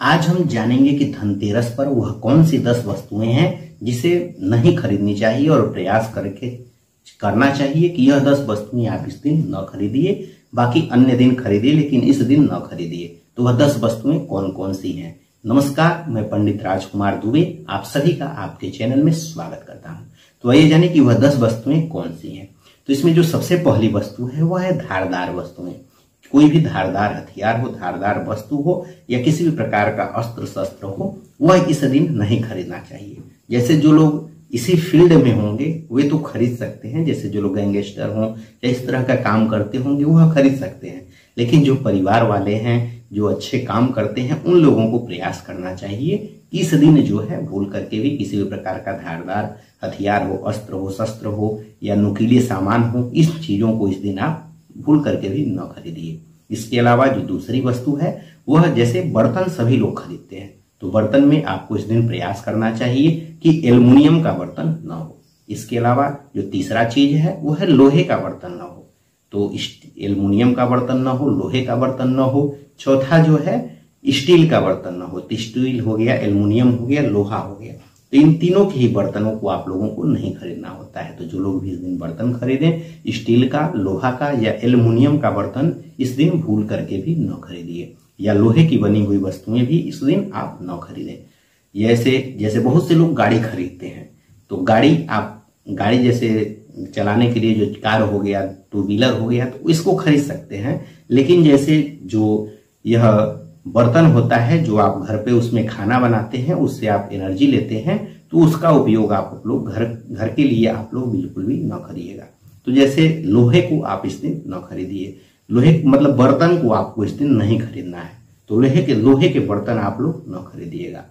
आज हम जानेंगे कि धनतेरस पर वह कौन सी 10 वस्तुएं हैं जिसे नहीं खरीदनी चाहिए और प्रयास करके करना चाहिए कि यह 10 वस्तुएं आप इस दिन न खरीदिए, बाकी अन्य दिन खरीदिए लेकिन इस दिन न खरीदिए। तो वह 10 वस्तुएं कौन कौन सी हैं। नमस्कार, मैं पंडित राजकुमार दुबे आप सभी का आपके चैनल में स्वागत करता हूं। तो आइए जाने कि वह 10 वस्तुएं कौन सी हैं। तो इसमें जो सबसे पहली वस्तु है वह है धारदार वस्तुएं। कोई भी धारदार हथियार हो, धारदार वस्तु हो या किसी भी प्रकार का अस्त्र शस्त्र हो, वह इस दिन नहीं खरीदना चाहिए। जैसे जो लोग इसी फील्ड में होंगे वे तो खरीद सकते हैं, जैसे जो लोग गैंगस्टर हों या इस तरह का काम करते होंगे वह खरीद सकते हैं, लेकिन जो परिवार वाले हैं, जो अच्छे काम करते हैं, उन लोगों को प्रयास करना चाहिए कि इस दिन जो है भूल करके भी किसी भी प्रकार का धारदार हथियार हो, अस्त्र हो, शस्त्र हो या नुकीले सामान हो, इस चीजों को इस दिन आप भूल करके भी न खरीदिए। इसके अलावा जो दूसरी वस्तु है वह जैसे बर्तन सभी लोग खरीदते हैं, तो बर्तन में आपको इस दिन प्रयास करना चाहिए कि एल्युमिनियम का बर्तन न हो। इसके अलावा जो तीसरा चीज है वह है लोहे का बर्तन न हो, तो एल्युमिनियम का बर्तन न हो, लोहे का बर्तन न हो। चौथा जो है स्टील का बर्तन न हो, तो स्टील हो गया, एल्युमिनियम हो गया, लोहा हो गया। तो इन तीनों के ही बर्तनों को आप लोगों को नहीं खरीदना होता है। तो जो लोग भी इस दिन बर्तन खरीदें, स्टील का, लोहा का या एल्युमिनियम का बर्तन इस दिन भूल करके भी न खरीदिए, या लोहे की बनी हुई वस्तुएं भी इस दिन आप न खरीदें। जैसे बहुत से लोग गाड़ी खरीदते हैं, तो गाड़ी जैसे चलाने के लिए जो कार हो गया, 2 व्हीलर हो गया, तो इसको खरीद सकते हैं। लेकिन जैसे जो यह बर्तन होता है जो आप घर पे उसमें खाना बनाते हैं, उससे आप एनर्जी लेते हैं, तो उसका उपयोग आप लोग घर के लिए आप लोग बिल्कुल भी न करिएगा। तो जैसे लोहे को आप इस दिन न खरीदिए, लोहे मतलब बर्तन को आपको इस दिन नहीं खरीदना है, तो लोहे के बर्तन आप लोग न खरीदिएगा।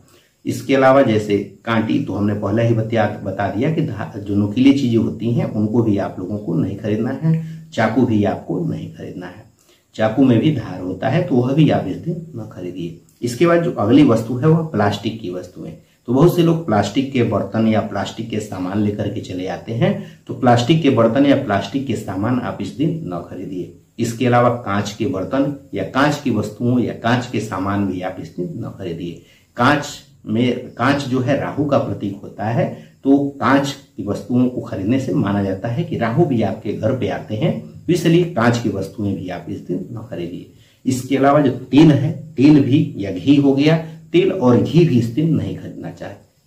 इसके अलावा जैसे कांटी, तो हमने पहले ही बता दिया कि जो नुकीली चीजें होती हैं उनको भी आप लोगों को नहीं खरीदना है। चाकू भी आपको नहीं खरीदना है, चाकू में भी धार होता है, तो वह भी आप इस दिन न खरीदिए। इसके बाद जो अगली वस्तु है वह प्लास्टिक की वस्तुएं। तो बहुत से लोग प्लास्टिक के बर्तन या प्लास्टिक के सामान लेकर के चले आते हैं, तो प्लास्टिक के बर्तन या प्लास्टिक के सामान आप इस दिन न खरीदिए। इसके अलावा कांच के बर्तन या कांच की वस्तुओं या कांच के सामान भी आप इस दिन न खरीदिए। कांच जो है राहु का प्रतीक होता है, तो कांच की वस्तुओं को खरीदने से माना जाता है कि राहु भी आपके घर पे आते हैं, इसलिए कांच की वस्तुएं भी आप इस दिन न खरीदिए। इसके अलावा जो तेल है, तेल भी या घी हो गया, तेल और घी भी इस दिन नहीं खरीदना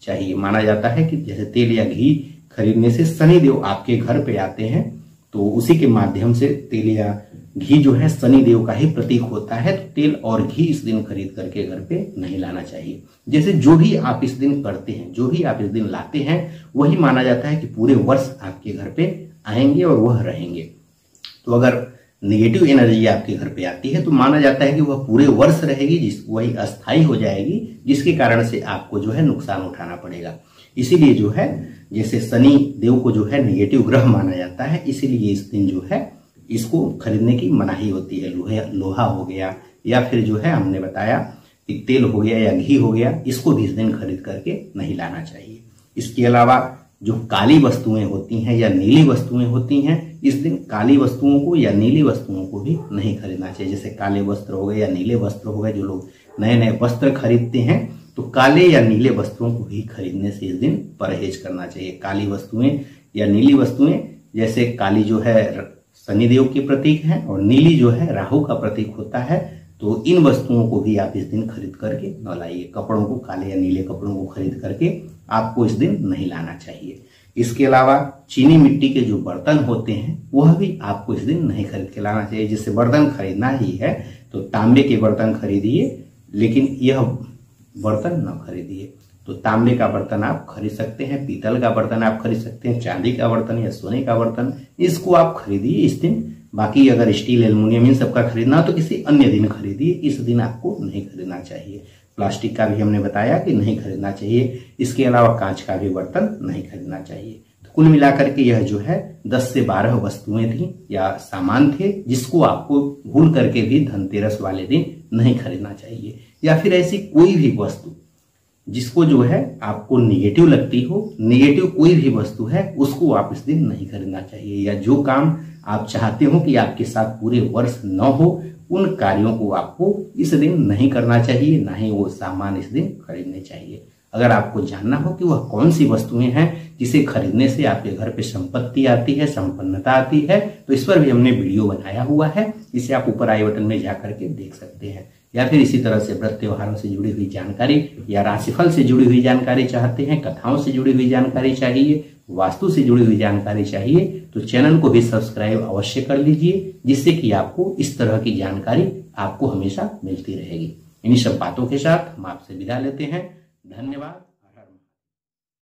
चाहिए। माना जाता है कि जैसे तेल या घी खरीदने से शनिदेव आपके घर पे आते हैं, तो उसी के माध्यम से तेल या घी जो है शनिदेव का ही प्रतीक होता है, तो तेल और घी इस दिन खरीद करके घर पे नहीं लाना चाहिए। जैसे जो भी आप इस दिन करते हैं, जो भी आप इस दिन लाते हैं, वही माना जाता है कि पूरे वर्ष आपके घर पे आएंगे और वह रहेंगे। तो अगर नेगेटिव एनर्जी आपके घर पे आती है तो माना जाता है कि वह पूरे वर्ष रहेगी, वही अस्थायी हो जाएगी, जिसके कारण से आपको जो है नुकसान उठाना पड़ेगा। इसीलिए जो है जैसे शनि देव को जो है नेगेटिव ग्रह माना जाता है, इसीलिए इस दिन जो है इसको खरीदने की मनाही होती है। लोहा हो गया या फिर जो है हमने बताया कि तेल हो गया या घी हो गया, इसको भी इस दिन खरीद करके नहीं लाना चाहिए। इसके अलावा जो काली वस्तुएं होती हैं या नीली वस्तुएं होती हैं, इस दिन काली वस्तुओं को या नीली वस्तुओं को भी नहीं खरीदना चाहिए। जैसे काले वस्त्र हो गए या नीले वस्त्र हो गए, जो लोग नए नए वस्त्र खरीदते हैं, तो काले या नीले वस्त्रों को भी खरीदने से इस दिन परहेज करना चाहिए। काली वस्तुएं या नीली वस्तुएं, जैसे काली जो है शनिदेव के प्रतीक है और नीली जो है राहु का प्रतीक होता है, तो इन वस्तुओं को भी आप इस दिन खरीद करके न लाइए। कपड़ों को, काले या नीले कपड़ों को खरीद करके आपको इस दिन नहीं लाना चाहिए। इसके अलावा चीनी मिट्टी के जो बर्तन होते हैं वह भी आपको इस दिन नहीं खरीद के लाना चाहिए। जिससे बर्तन खरीदना ही है तो तांबे के बर्तन खरीदिए, लेकिन यह बर्तन न खरीदिए। तो तांबे का बर्तन आप खरीद सकते हैं, पीतल का बर्तन आप खरीद सकते हैं, चांदी का बर्तन या सोने का बर्तन, इसको आप खरीदिए इस दिन। बाकी अगर स्टील, एल्युमिनियम इन सबका खरीदना हो तो किसी अन्य दिन खरीदिए, इस दिन आपको नहीं खरीदना चाहिए। प्लास्टिक का भी हमने बताया कि नहीं खरीदना चाहिए। इसके अलावा कांच का भी बर्तन नहीं खरीदना चाहिए। तो कुल मिलाकर के यह जो है 10 से 12 वस्तुएं थी या सामान थे, जिसको आपको भूल करके भी धनतेरस वाले दिन नहीं खरीदना चाहिए। या फिर ऐसी कोई भी वस्तु जिसको जो है आपको निगेटिव लगती हो, निगेटिव कोई भी वस्तु है, उसको आप इस दिन नहीं खरीदना चाहिए। या जो काम आप चाहते हो कि आपके साथ पूरे वर्ष न हो, उन कार्यों को आपको इस दिन नहीं करना चाहिए, ना ही वो सामान इस दिन खरीदने चाहिए। अगर आपको जानना हो कि वह कौन सी वस्तुएं हैं जिसे खरीदने से आपके घर पे संपत्ति आती है, संपन्नता आती है, तो इस पर भी हमने वीडियो बनाया हुआ है, इसे आप ऊपर आई बटन में जाकर के देख सकते हैं। या फिर इसी तरह से व्रत त्योहारों से जुड़ी हुई जानकारी या राशिफल से जुड़ी हुई जानकारी चाहते हैं, कथाओं से जुड़ी हुई जानकारी चाहिए, वास्तु से जुड़ी हुई जानकारी चाहिए, तो चैनल को भी सब्सक्राइब अवश्य कर लीजिए, जिससे कि आपको इस तरह की जानकारी आपको हमेशा मिलती रहेगी। इन्हीं सब बातों के साथ हम आपसे विदा लेते हैं। धन्यवाद।